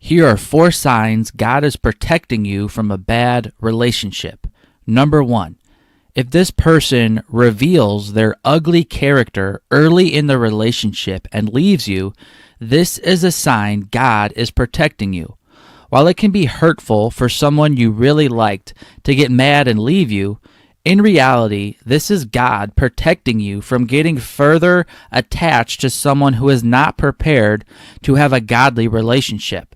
Here are 4 signs God is protecting you from a bad relationship. Number 1, if this person reveals their ugly character early in the relationship and leaves you, this is a sign God is protecting you. While it can be hurtful for someone you really liked to get mad and leave you, in reality, this is God protecting you from getting further attached to someone who is not prepared to have a godly relationship.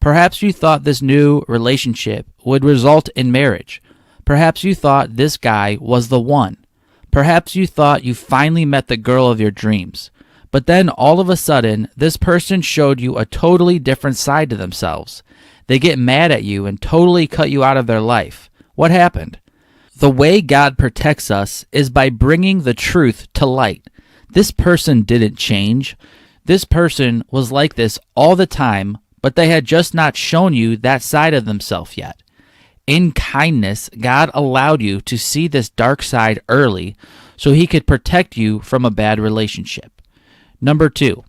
Perhaps you thought this new relationship would result in marriage. Perhaps you thought this guy was the one. Perhaps you thought you finally met the girl of your dreams. But then all of a sudden, this person showed you a totally different side to themselves. They get mad at you and totally cut you out of their life. What happened? The way God protects us is by bringing the truth to light. This person didn't change. This person was like this all the time, but they had just not shown you that side of themselves yet. In kindness, God allowed you to see this dark side early so He could protect you from a bad relationship. Number 2,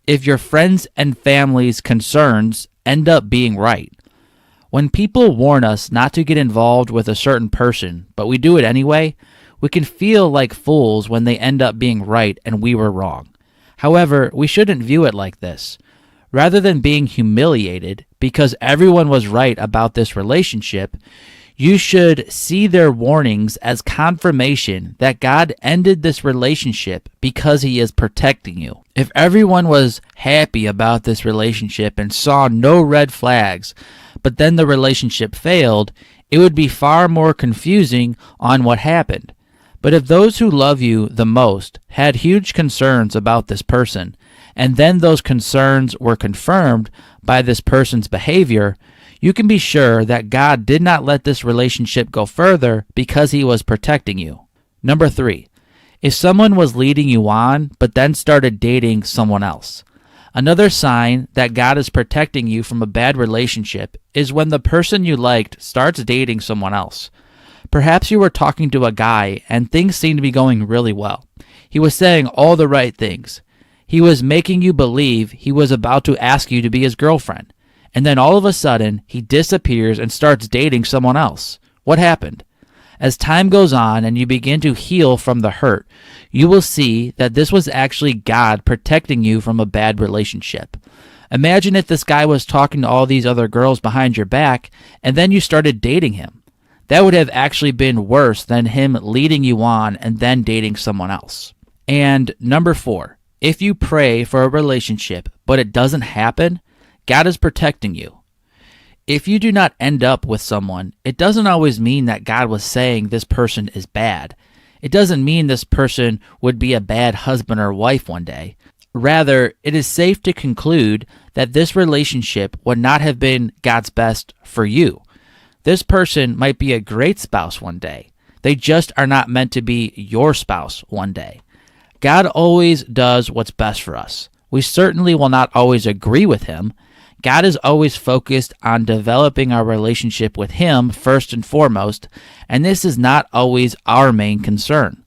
if your friends and family's concerns end up being right. When people warn us not to get involved with a certain person, but we do it anyway, we can feel like fools when they end up being right and we were wrong. However, we shouldn't view it like this. Rather than being humiliated because everyone was right about this relationship, you should see their warnings as confirmation that God ended this relationship because He is protecting you. If everyone was happy about this relationship and saw no red flags, but then the relationship failed, it would be far more confusing on what happened. But if those who love you the most had huge concerns about this person, and then those concerns were confirmed by this person's behavior, you can be sure that God did not let this relationship go further because He was protecting you. Number 3, if someone was leading you on but then started dating someone else. Another sign that God is protecting you from a bad relationship is when the person you liked starts dating someone else. Perhaps you were talking to a guy and things seemed to be going really well. He was saying all the right things. He was making you believe he was about to ask you to be his girlfriend. And then all of a sudden, he disappears and starts dating someone else. What happened? As time goes on and you begin to heal from the hurt, you will see that this was actually God protecting you from a bad relationship. Imagine if this guy was talking to all these other girls behind your back and then you started dating him. That would have actually been worse than him leading you on and then dating someone else. And number 4, if you pray for a relationship but it doesn't happen, God is protecting you. If you do not end up with someone, it doesn't always mean that God was saying this person is bad. It doesn't mean this person would be a bad husband or wife one day. Rather, it is safe to conclude that this relationship would not have been God's best for you. This person might be a great spouse one day. They just are not meant to be your spouse one day. God always does what's best for us. We certainly will not always agree with Him. God is always focused on developing our relationship with Him first and foremost, and this is not always our main concern.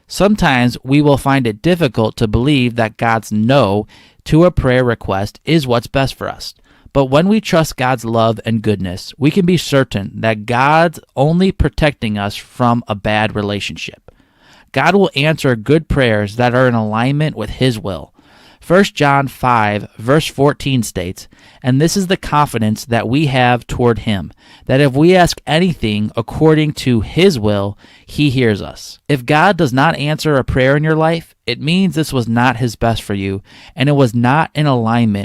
Sometimes we will find it difficult to believe that God's no to a prayer request is what's best for us. But when we trust God's love and goodness, we can be certain that God's only protecting us from a bad relationship. God will answer good prayers that are in alignment with His will. 1 John 5, verse 14 states, "And this is the confidence that we have toward Him, that if we ask anything according to His will, He hears us." If God does not answer a prayer in your life, it means this was not His best for you, and it was not in alignment